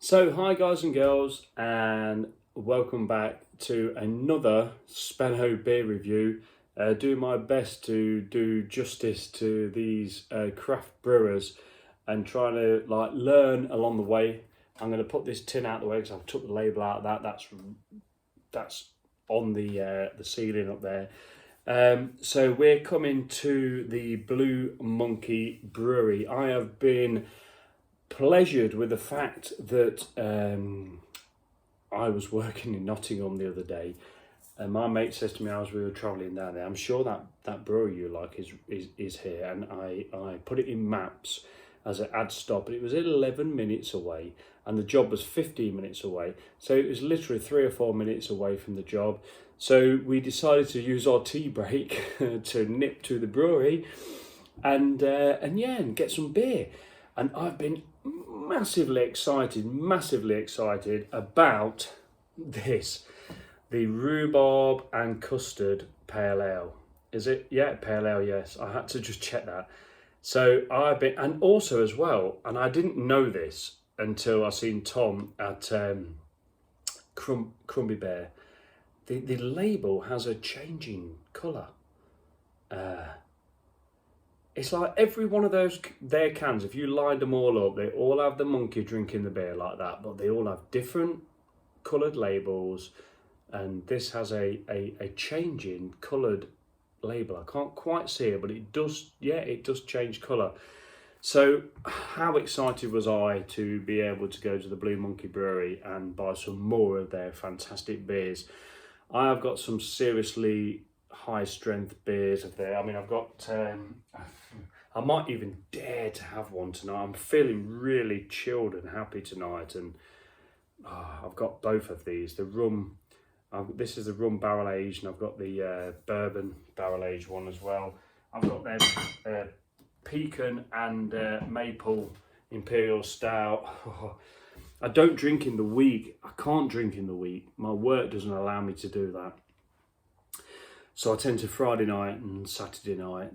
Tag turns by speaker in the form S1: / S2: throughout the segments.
S1: So hi guys and girls, and welcome back to another Spenno beer review. Doing my best to do justice to these craft brewers and trying to learn along the way. I'm going to put this tin out the way because I've took the label out of that. That's on the ceiling up there. So we're coming to the Blue Monkey Brewery. I have been pleasured with the fact that I was working in Nottingham the other day, and my mate says to me as we were travelling down there, "I'm sure that brewery you like is here," and I put it in maps as an ad stop, and it was 11 minutes away, and the job was 15 minutes away, so it was literally 3 or 4 minutes away from the job. So we decided to use our tea break to nip to the brewery and get some beer. And I've been massively excited about this, the Rhubarb and Custard Pale Ale. Is it? Yeah, Pale Ale, yes. I had to just check that. So I've been, and also as well, and I didn't know this until I seen Tom at Crumbly Bear. The label has a changing colour. It's like every one of their cans, if you lined them all up, they all have the monkey drinking the beer like that, but they all have different coloured labels, and this has a changing coloured label. I can't quite see it, but it does change colour. So how excited was I to be able to go to the Blue Monkey Brewery and buy some more of their fantastic beers. I have got some seriously high strength beers of there. I mean, I've got I might even dare to have one tonight. I'm feeling really chilled and happy tonight, and I've got both of these. The rum, this is the rum barrel aged, and I've got the bourbon barrel aged one as well. I've got their pecan and maple imperial stout. I don't drink in the week. I can't drink in the week. My work doesn't allow me to do that. So I tend to Friday night and Saturday night,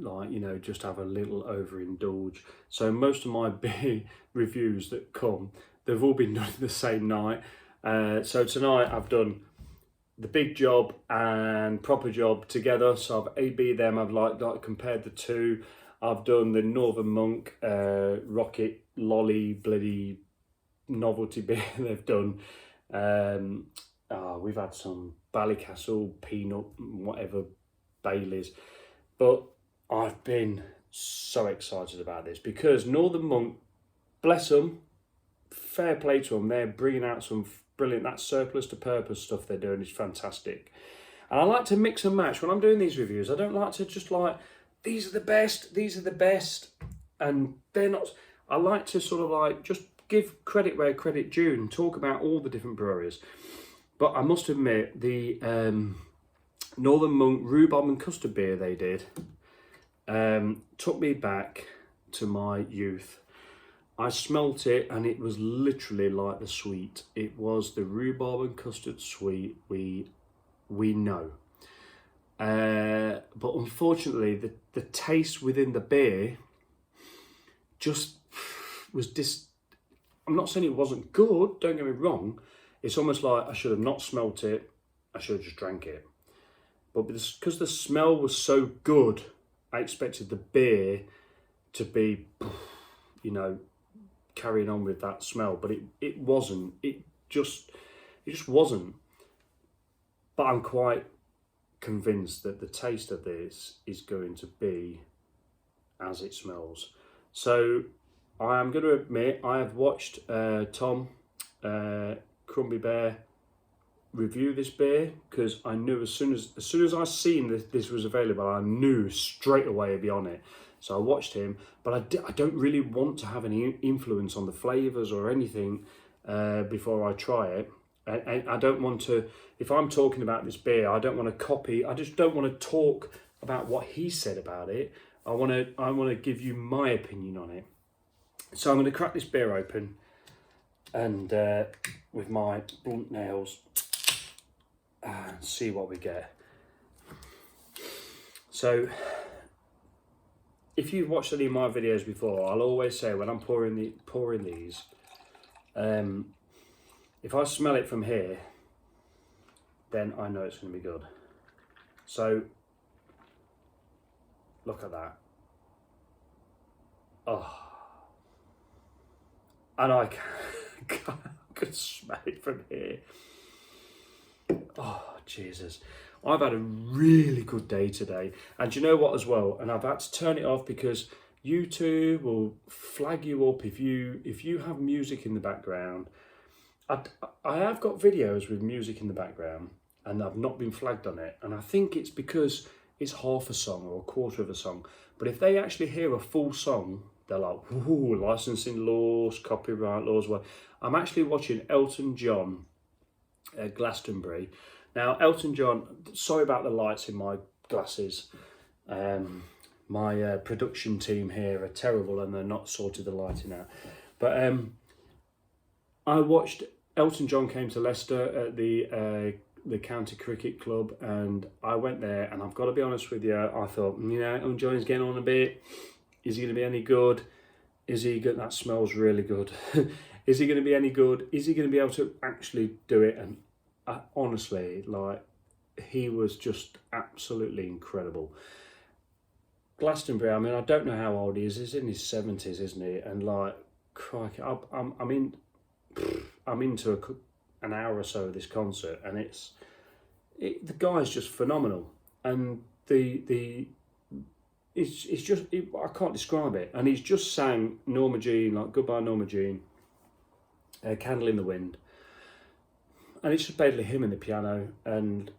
S1: just have a little overindulge. So most of my beer reviews that come, they've all been done the same night. So tonight I've done the big job and proper job together. So I've A/B them. I've like compared the two. I've done the Northern Monk Rocket Lolly bloody novelty beer they've done. We've had some Ballycastle, Peanut, whatever, Baileys. But I've been so excited about this because Northern Monk, bless them, fair play to them, they're bringing out some brilliant, that surplus to purpose stuff they're doing is fantastic. And I like to mix and match when I'm doing these reviews. I don't like to just these are the best, and they're not. I like to sort of just give credit where credit due and talk about all the different breweries. But I must admit, the Northern Monk Rhubarb and Custard beer they did took me back to my youth. I smelt it and it was literally like the sweet. It was the Rhubarb and Custard sweet we know. But unfortunately, the taste within the beer just was I'm not saying it wasn't good, don't get me wrong. It's almost like I should have not smelt it, I should have just drank it. But because the smell was so good, I expected the beer to be, carrying on with that smell. But it wasn't. It just wasn't. But I'm quite convinced that the taste of this is going to be as it smells. So I am going to admit I have watched Tom Crumbly Bear review this beer because I knew as soon as I seen that this was available, I knew straight away it'd be on it. So I watched him, but I don't really want to have any influence on the flavours or anything before I try it. I don't want to, if I'm talking about this beer, I don't want to copy. I just don't want to talk about what he said about it. I want to give you my opinion on it. So I'm going to crack this beer open and with my blunt nails and see what we get. So if you've watched any of my videos before, I'll always say when I'm pouring these, if I smell it from here, then I know it's going to be good. So, look at that. Oh. And I can smell it from here. Oh, Jesus. I've had a really good day today. And do you know what as well? And I've had to turn it off because YouTube will flag you up if you have music in the background. I have got videos with music in the background and I've not been flagged on it. And I think it's because it's half a song or a quarter of a song. But if they actually hear a full song, they're like, ooh, licensing laws, copyright laws. Well, I'm actually watching Elton John at Glastonbury. Now, Elton John, sorry about the lights in my glasses. My production team here are terrible and they're not sorted the lighting out. But I watched Elton John came to Leicester at the county cricket club, and I went there, and I've got to be honest with you, I thought, Elton John's getting on a bit. Is he going to be any good? Is he good? That smells really good. Is he going to be any good? Is he going to be able to actually do it? And honestly, like, he was just absolutely incredible. Glastonbury, I mean, I don't know how old he is. He's in his 70s, isn't he? And like, crikey, I'm into an hour or so of this concert, and the guy's just phenomenal. And it's just, I can't describe it. And he's just sang Norma Jean, like Goodbye Norma Jean, Candle in the Wind. And it's just basically him and the piano. And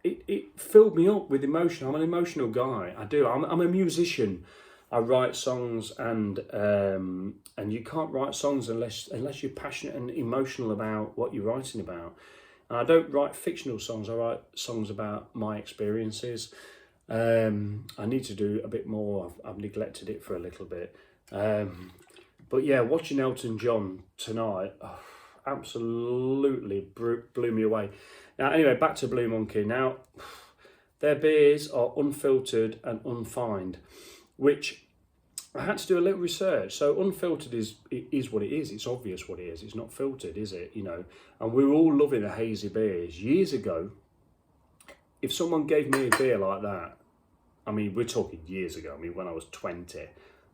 S1: it filled me up with emotion. I'm an emotional guy. I do. I'm a musician. I write songs, and you can't write songs unless you're passionate and emotional about what you're writing about. And I don't write fictional songs. I write songs about my experiences. I need to do a bit more. I've neglected it for a little bit. But yeah, watching Elton John tonight absolutely blew me away. Now, anyway, back to Blue Monkey. Now, their beers are unfiltered and unfined, which I had to do a little research. So unfiltered is what it is. It's obvious what it is. It's not filtered, is it? And we were all loving the hazy beers. Years ago, if someone gave me a beer like that, I mean, we're talking years ago. I mean, when I was 20,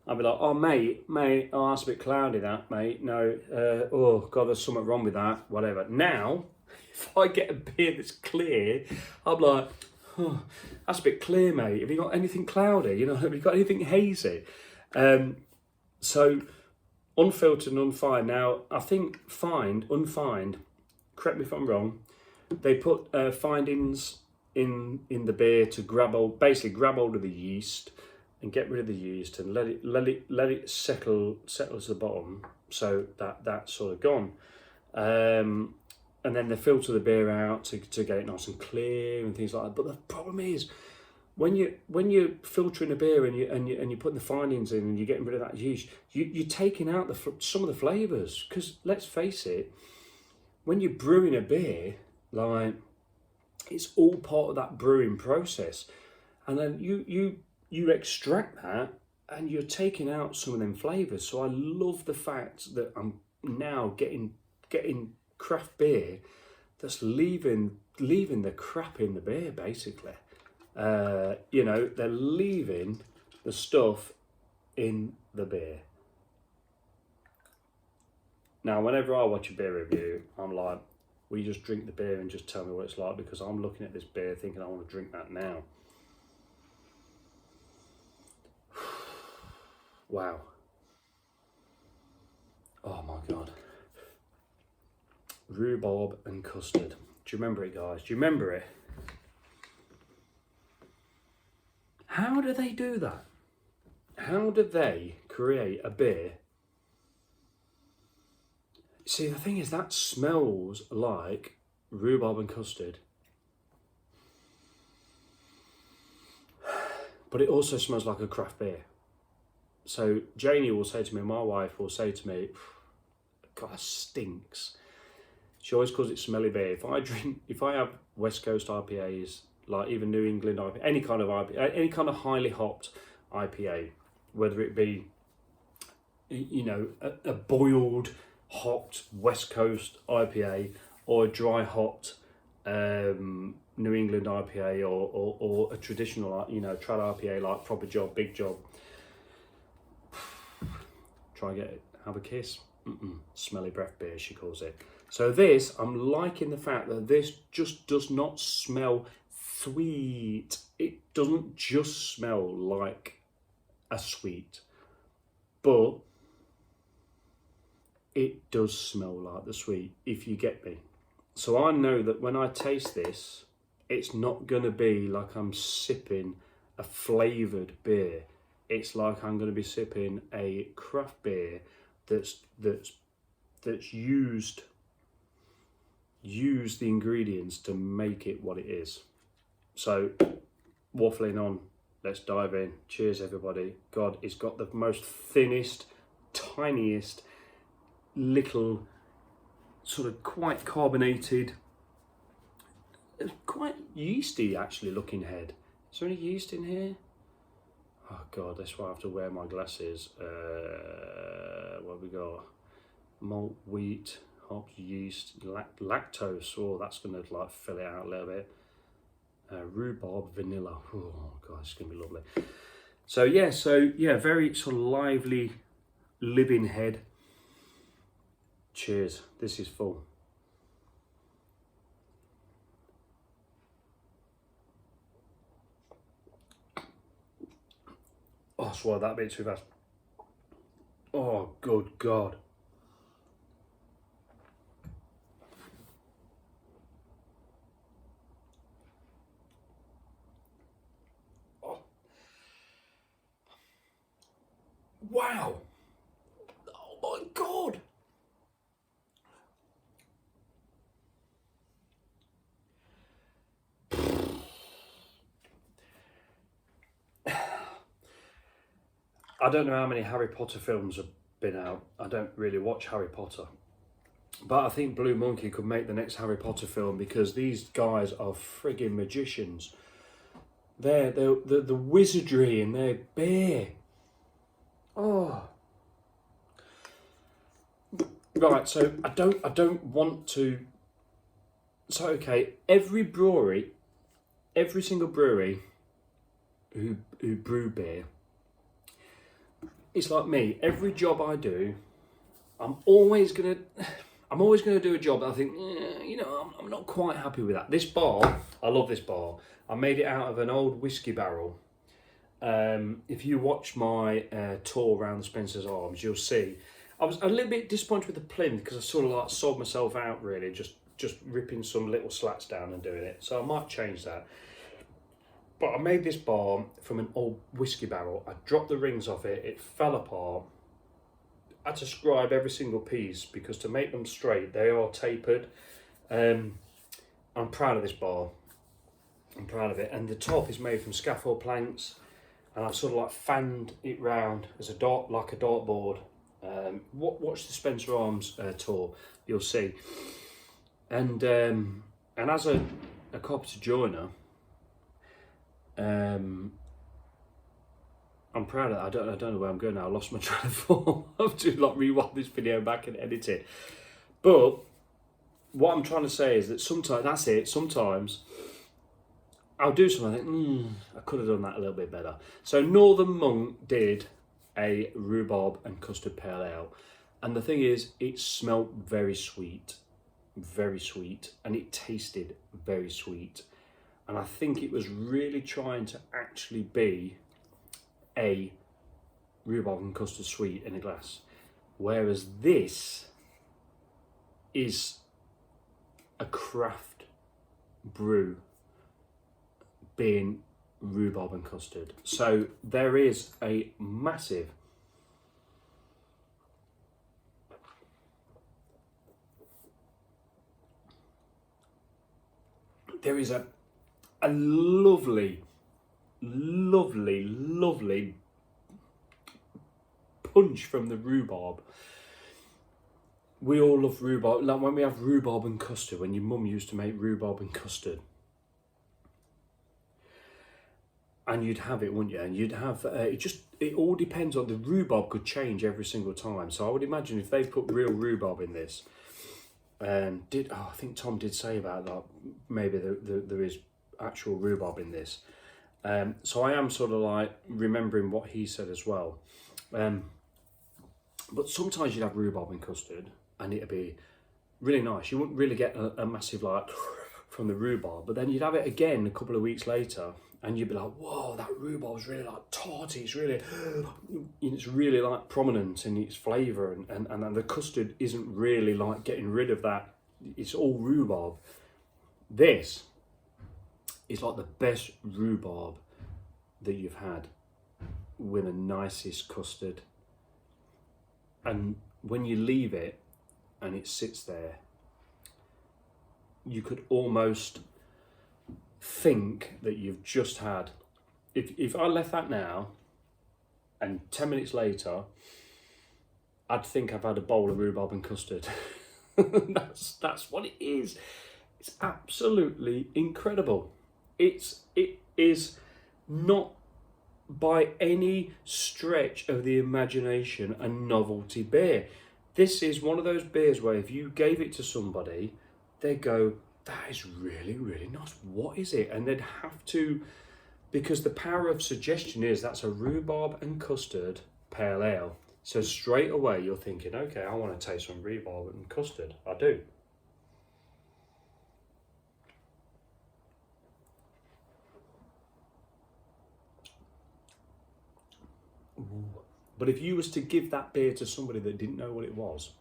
S1: I'd be like, oh, mate, oh, that's a bit cloudy, that, mate. No, oh, God, there's something wrong with that, whatever. Now, if I get a beer that's clear, I'm like, oh, that's a bit clear, mate. Have you got anything cloudy? Have you got anything hazy? So, unfiltered and unfined. Now, I think unfined, correct me if I'm wrong, they put findings in the beer to grab hold of the yeast and get rid of the yeast and let it settle to the bottom, so that's sort of gone. And then they filter the beer out to get it nice and clear and things like that. But the problem is, when you're filtering a beer and you're putting the findings in and you're getting rid of that yeast, you're taking out some of the flavours. Because let's face it, when you're brewing a beer, like, it's all part of that brewing process, and then you extract that and you're taking out some of them flavours. So I love the fact that I'm now getting craft beer that's leaving the crap in the beer, basically. They're leaving the stuff in the beer. Now, whenever I watch a beer review, I'm like, will you just drink the beer and just tell me what it's like? Because I'm looking at this beer thinking I want to drink that now. Wow. Oh my God. Rhubarb and Custard. Do you remember it, guys? Do you remember it? How do they do that? How do they create a beer? See, the thing is, that smells like rhubarb and custard. But it also smells like a craft beer. So Janie will say to me, my wife will say to me, God, that stinks. She always calls it smelly beer. If I have West Coast IPAs, like even New England IPA, any kind of IPA, any kind of highly hopped IPA, whether it be, a boiled hopped West Coast IPA or a dry hopped New England IPA or a traditional, you know, trad IPA like Proper Job, Big Job. Try and get it, have a kiss. Smelly breath beer, she calls it. So this, I'm liking the fact that this just does not smell sweet. It doesn't just smell like a sweet, but it does smell like the sweet, if you get me. So I know that when I taste this, it's not going to be like I'm sipping a flavoured beer. It's like I'm going to be sipping a craft beer that's used the ingredients to make it what it is. So, waffling on, let's dive in. Cheers, everybody. God, it's got the most thinnest, tiniest, little, sort of quite carbonated, quite yeasty actually looking head. Is there any yeast in here? Oh God, that's why I have to wear my glasses. What have we got? Malt, wheat, hops, yeast, lactose. Oh, that's gonna like fill it out a little bit. Rhubarb, vanilla. Oh God, it's gonna be lovely. So yeah, very sort of lively, living head. Cheers. This is full. Oh, I swallowed that bit too fast. Oh, good God. Oh. Wow. Oh my God. I don't know how many Harry Potter films have been out. I don't really watch Harry Potter. But I think Blue Monkey could make the next Harry Potter film because these guys are friggin' magicians. The wizardry in their beer. Oh. Right, so I don't want to. So okay, every single brewery who brew beer, it's like me. Every job I do, I'm always gonna do a job that I think, you know, I'm not quite happy with that. This bar, I love this bar. I made it out of an old whiskey barrel. If you watch my tour around the Spencer's Arms, you'll see. I was a little bit disappointed with the plinth because I sort of like sold myself out really, just ripping some little slats down and doing it. So I might change that. But I made this bar from an old whiskey barrel. I dropped the rings off it, it fell apart. I had to scribe every single piece because to make them straight, they are tapered. I'm proud of this bar. I'm proud of it. And the top is made from scaffold planks. And I've sort of like fanned it round as a dart, like a dartboard. Watch the Spencer Arms tour, you'll see. And as a carpenter joiner, I'm proud of that. I don't know where I'm going now. I lost my train of thought. I have to like rewind this video back and edit it. But what I'm trying to say is that sometimes I'll do something, I think, I could have done that a little bit better. So Northern Monk did a rhubarb and custard pale ale. And the thing is, it smelt very sweet, and it tasted very sweet. And I think it was really trying to actually be a rhubarb and custard sweet in a glass. Whereas this is a craft brew being rhubarb and custard. So there is a massive lovely punch from the rhubarb. We all love rhubarb. Like when we have rhubarb and custard, when your mum used to make rhubarb and custard, and you'd have it, wouldn't you? And you'd have it all depends on the rhubarb could change every single time. So I would imagine if they put real rhubarb in this, and I think Tom did say about that, maybe there is actual rhubarb in this. So I am sort of like remembering what he said as well. But sometimes you'd have rhubarb and custard and it'd be really nice. You wouldn't really get a massive like from the rhubarb, but then you'd have it again a couple of weeks later and you'd be like, whoa, that rhubarb's really like tarty, it's really like prominent in its flavour, and the custard isn't really like getting rid of that, it's all rhubarb. This is like the best rhubarb that you've had with the nicest custard. And when you leave it and it sits there, you could almost think that you've just had, if I left that now and 10 minutes later, I'd think I've had a bowl of rhubarb and custard. That's what it is. It's absolutely incredible. It is not by any stretch of the imagination a novelty beer. This is one of those beers where if you gave it to somebody, they'd go, that is really, really nice. What is it? And they'd have to, because the power of suggestion is that's a rhubarb and custard pale ale. So straight away you're thinking, okay, I want to taste some rhubarb and custard. I do. But if you was to give that beer to somebody that didn't know what it was,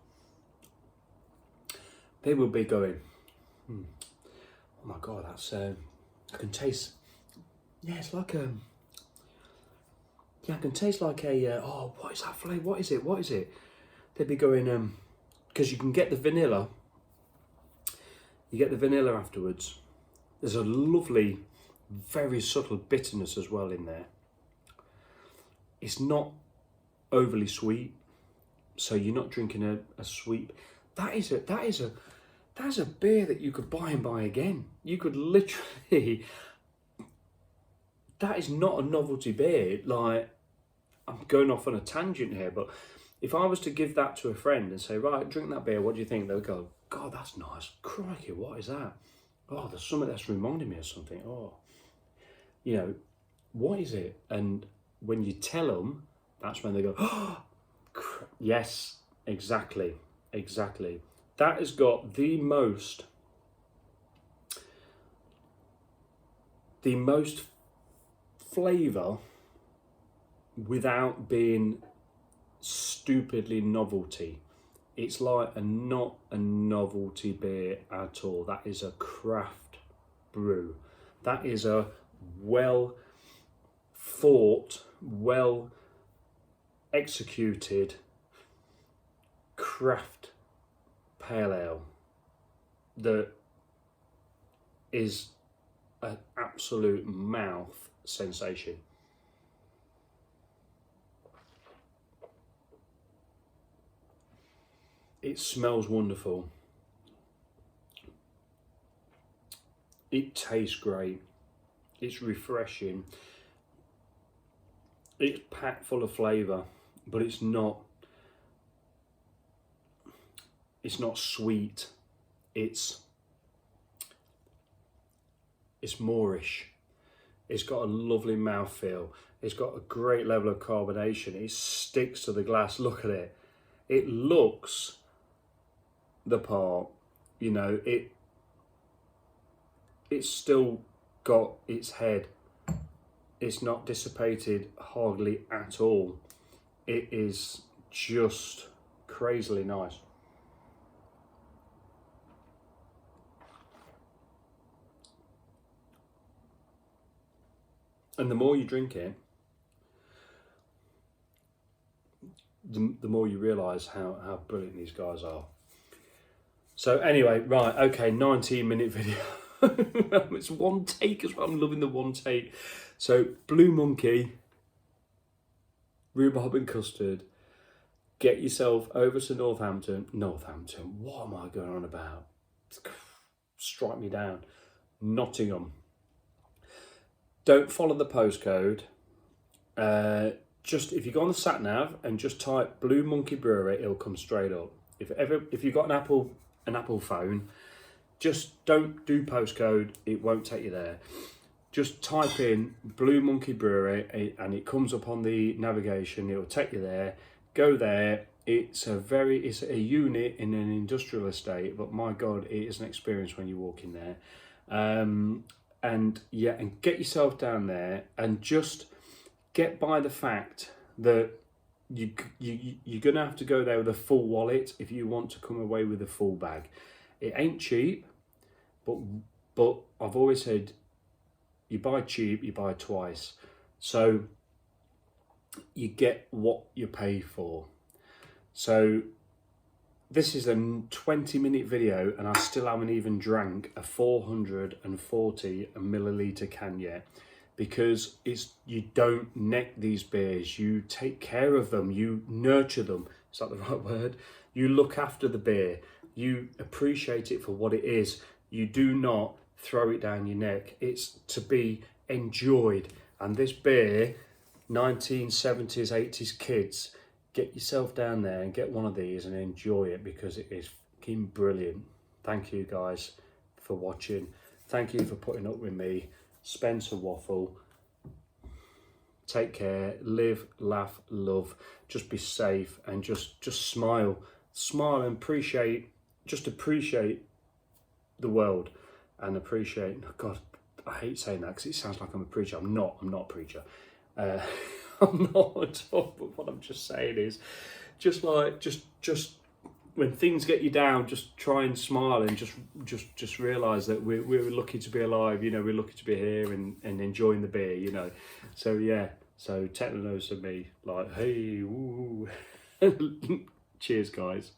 S1: they would be going, oh my God, that's, I can taste, yeah, it's like a, yeah, I can taste like a, oh, what is that flavour? What is it? What is it? They'd be going, because you can get the vanilla, afterwards. There's a lovely, very subtle bitterness as well in there. It's not overly sweet, so you're not drinking a sweet. That's a beer that you could buy and buy again. You could literally. That is not a novelty beer. Like, I'm going off on a tangent here, but if I was to give that to a friend and say, right, drink that beer, what do you think? They'll go, God, that's nice. Crikey, what is that? Oh, there's something that's reminding me of something. Oh, you know, what is it? And when you tell them, that's when they go, oh, yes, exactly. That has got the most flavour without being stupidly novelty. It's like not a novelty beer at all. That is a craft brew. That is a well thought, well executed craft pale ale that is an absolute mouth sensation. It smells wonderful. It tastes great. It's refreshing. It's packed full of flavour, but it's not sweet. It's moreish. It's got a lovely mouthfeel. It's got a great level of carbonation. It sticks to the glass. Look at it. It looks the part, you know, it's still got its head. It's not dissipated hardly at all. It is just crazily nice. And the more you drink it, the more you realise how brilliant these guys are. So anyway, right, okay, 19-minute video. It's one take as well. I'm loving the one take. So Blue Monkey, Rhubarb and Custard. Get yourself over to Northampton. What am I going on about? Strike me down. Nottingham. Don't follow the postcode. Just if you go on the sat nav and just type Blue Monkey Brewery, it'll come straight up. If you've got an Apple phone, just don't do postcode. It won't take you there. Just type in Blue Monkey Brewery and it comes up on the navigation. It'll take you there. Go there. It's a unit in an industrial estate, but my God, it is an experience when you walk in there. And get yourself down there and just get by the fact that you're gonna have to go there with a full wallet if you want to come away with a full bag. It ain't cheap, but I've always said, you buy cheap, you buy twice. So you get what you pay for. So this is a 20-minute video and I still haven't even drank a 440 milliliter can yet, because you don't neck these beers, you take care of them, you nurture them. Is that the right word? You look after the beer, you appreciate it for what it is. You do not throw it down your neck. It's to be enjoyed. And this beer, 1970s, 80s kids, get yourself down there and get one of these and enjoy it, because it is fucking brilliant. Thank you guys for watching. Thank you for putting up with me. Spencer Waffle. Take care, live, laugh, love. Just be safe and just smile. Smile and appreciate the world and appreciate, oh God, I hate saying that because it sounds like I'm a preacher. I'm not a preacher. I'm not at all, but what I'm just saying is just when things get you down, just try and smile and just realise that we're lucky to be alive, you know, we're lucky to be here and enjoying the beer, you know. So yeah, so take the notice of me, like, hey, woo. Cheers guys.